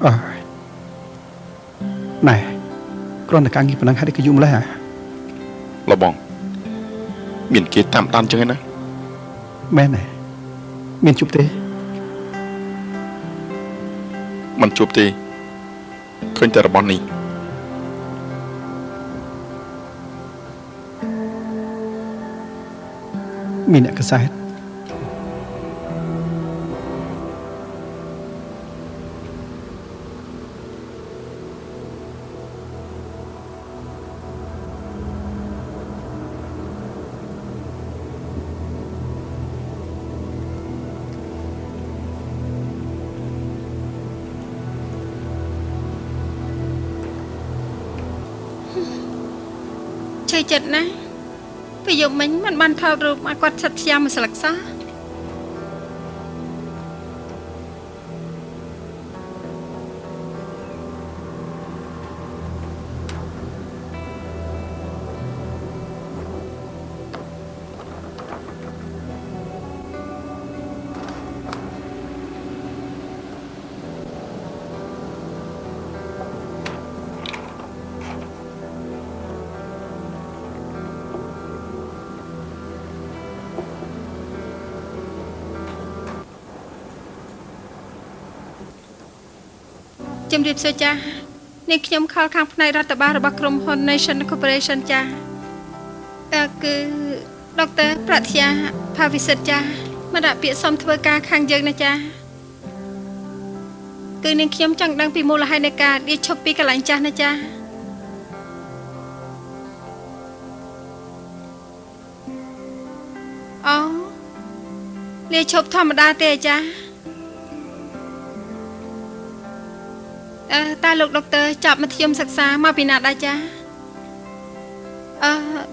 អើណែគ្រាន់តែការងារប៉ុណ្ណឹងហើយក៏យូរម្ល៉េះហ៎លបងមានគេតាមដានចឹងឯណាមែនទេមានជួបទេមិនជួបទេឃើញតែរបស់នេះមានអ្នកកសែតឆេចិត្តណាពេលយប់មិញមិនបានថតរូបឲ្យគាត់ឆិតខ្យាមួយស្លឹកសោះជំរាបសួរចាស់នេះខ្ញុំខលខាងផ្នែករដ្ឋបាលរបស់ក្រុមហ៊ុន Nation Corporation ចាស់គឺដុកទ័រប្រាជ្ញាផាវិសិទ្ធចាស់មកដាក់ពាក្យសុំធ្វើការខាងយើងណាចាស់គឺនាងខ្ញុំចង់ដឹងពីមូលហេតុនៃការលាឈប់ពីកន្លែងចាស់ណាចាស់អូលាឈប់ធម្មតាទេចាស់តើលោកដុកទ័រចាប់មធ្យមសិក្សាមកពីណាដែរចា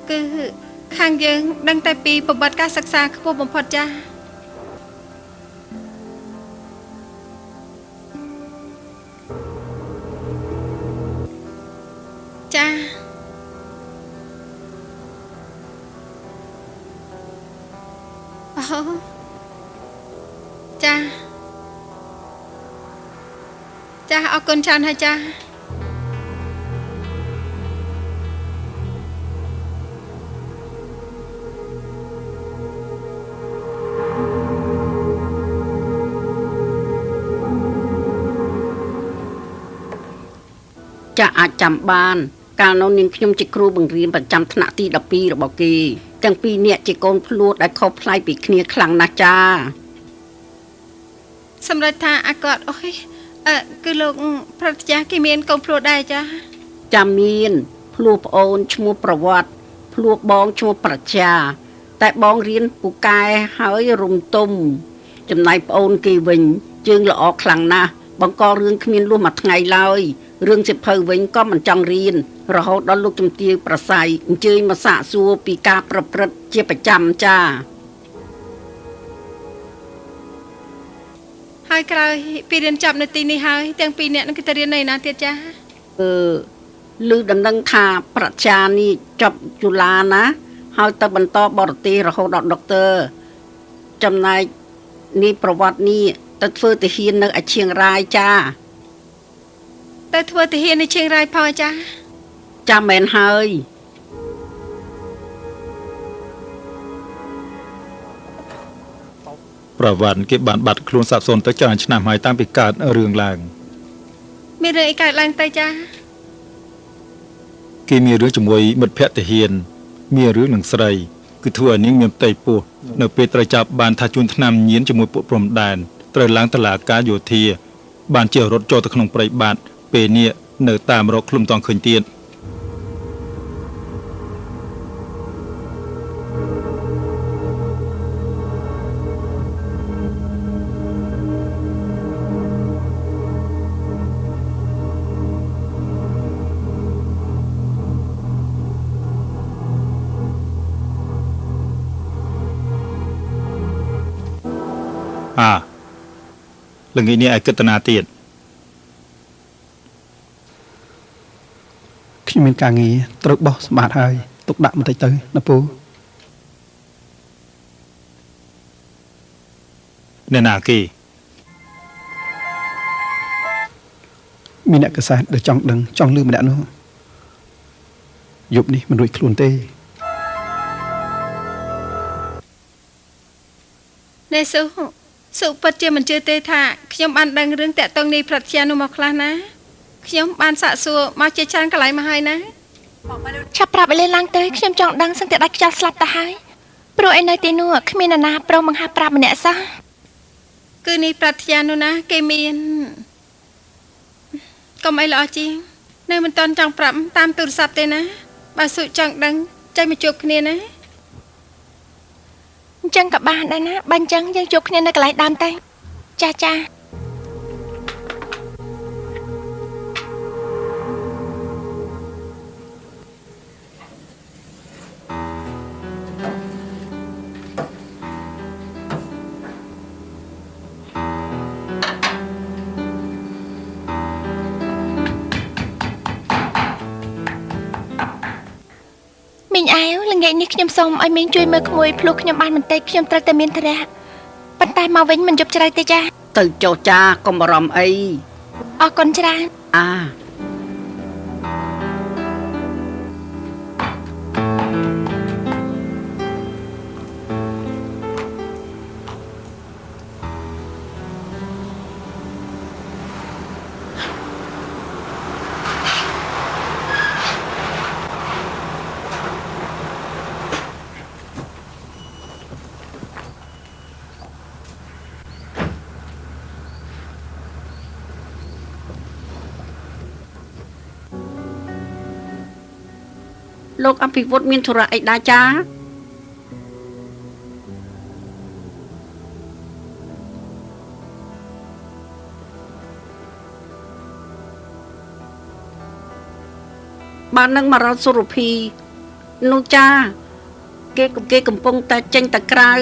គឺខាងយើងដឹងតែពីប្រវត្តិការសិក្សាខ្ពស់បំផុតចាចាអូចាចាអរគុណច្រើនហើយចាចាអាចចាំបានកាលនោះនាងខ្ញុំជាគ្រូបង្រៀនប្រចាំថ្នាក់ទី12របស់គេទាំងពីរនាក់ជាកូនភ្លោះដែលខុសប្លែកពីគ្នាខ្លាំងណាស់ចាសម្រាប់ថាអាគាត់អូយគឺលោកប្រតិយាគេមានកូនភ្លោះដែរចាចាំមានភ្លោះប្អូនឈ្មោះប្រវត្តិភ្លោះបងឈ្មោះប្រជាតែបងរៀនពូកែហើយរុំទុំចំណែកប្អូនគេវិញជើងល្អខ្លាំងណាស់បង្ករឿងគ្មានលួសមួយថ្ងៃឡើយរឿងសិភៅវិញក៏មិនចង់រៀនរហូតដល់លោកជំទាវប្រស័យអញ្ជើញមកសាកសួរពីការប្រព្រឹត្តជាប្រចាំចាហើយក្រោយពីរៀនចប់នៅទីនេះហើយទាំងពីរនាក់នឹងទៅរៀននៅណាទៀតចាឮដំណឹងថាប្រជានេះចប់จุฬាណាហើយទៅបន្តបរទេសរហូតដល់ដុកទ័រចំណែកនេះប្រវត្តិនេះទៅធ្វើទាហាននៅឯឈៀងរ៉ាយចាទៅធ្វើទាហាននៅឈៀងរ៉ាយផងចាចាំមែនហើយប្រវត្តិគេបានបាត់ខ្លួនសាបសូន្យទៅច្រើនឆ្នាំហើយតាំងពីកើតរឿងឡើងមានរឿងអីកើតឡើងទៅចាគេមានរឿងជាមួយមិត្តភក្តិទាហានមានរឿងនឹងស្រីគឺធ្វើឲ្យនាងមានផ្ទៃពោះនៅពេលត្រូវចាប់បានថាជួនឆ្នាំញៀនជាមួយពួកព្រំដែនត្រូវឡើងតុលាការយោធាបានជារត់ចូលទៅក្នុងព្រៃបាត់ពេលនេះនៅតាមរកខ្លួនតង់ឃើញទៀតល្ងាចនេះឯកតនាទៀតខ្ញុំមានការងារត្រូវបោះសម្បត្តិហើយទុកដាក់បន្តិចទៅណាពូអ្នកណាគេ មានអ្នកកសែតដែលចង់ដឹងចង់លឺម្នាក់នោះយប់នេះមិនរួចខ្លួនទេ ណែសុពិតជាមិនជឿទេថាខ្ញុំបានដឹងរឿងតាក់ទងនេះប្រតិយានោះមកខ្លះណាខ្ញុំបានសាកសួរមកជាច្រើនកន្លែងមកហើយណា ឆាប់ប្រាប់ឲ្យលេឡើងទៅខ្ញុំចង់ដឹងសឹងតែដាច់ខ្យល់ស្លាប់ទៅហើយព្រោះឯនៅទីនោះគ្មាននរណាប្រុងបង្ហាប្រាប់ម្នាក់សោះ គឺនេះប្រតិយានោះណាគេមានកុំអីល្អជាងនៅមិនតន់ចង់ប្រាប់តាមទូរស័ព្ទទេណាបើសុចង់ដឹងចេញមកជួបគ្នាណា អញ្ចឹងក៏បានដែរណាបើអញ្ចឹងយើងជួបគ្នានៅកន្លែងដើមទៅចាចា មីងអាវល្ងាចនេះខ្ញុំសូមឲ្យមីងជួយមើលក្មួយភ្លោះខ្ញុំបានបន្តិចខ្ញុំត្រូវតែមានធរៈប៉ុន្តែមកវិញមិនយប់ជ្រៅទេចា ទៅចុះចាកុំបារម្ភអី អរគុណច្រើន អា លោកអភិវឌ្ឍមានធរៈអីដែរចាបាននឹងមករត់សុរភីនោះចាគេកំពុងតែចេញតែក្រៅ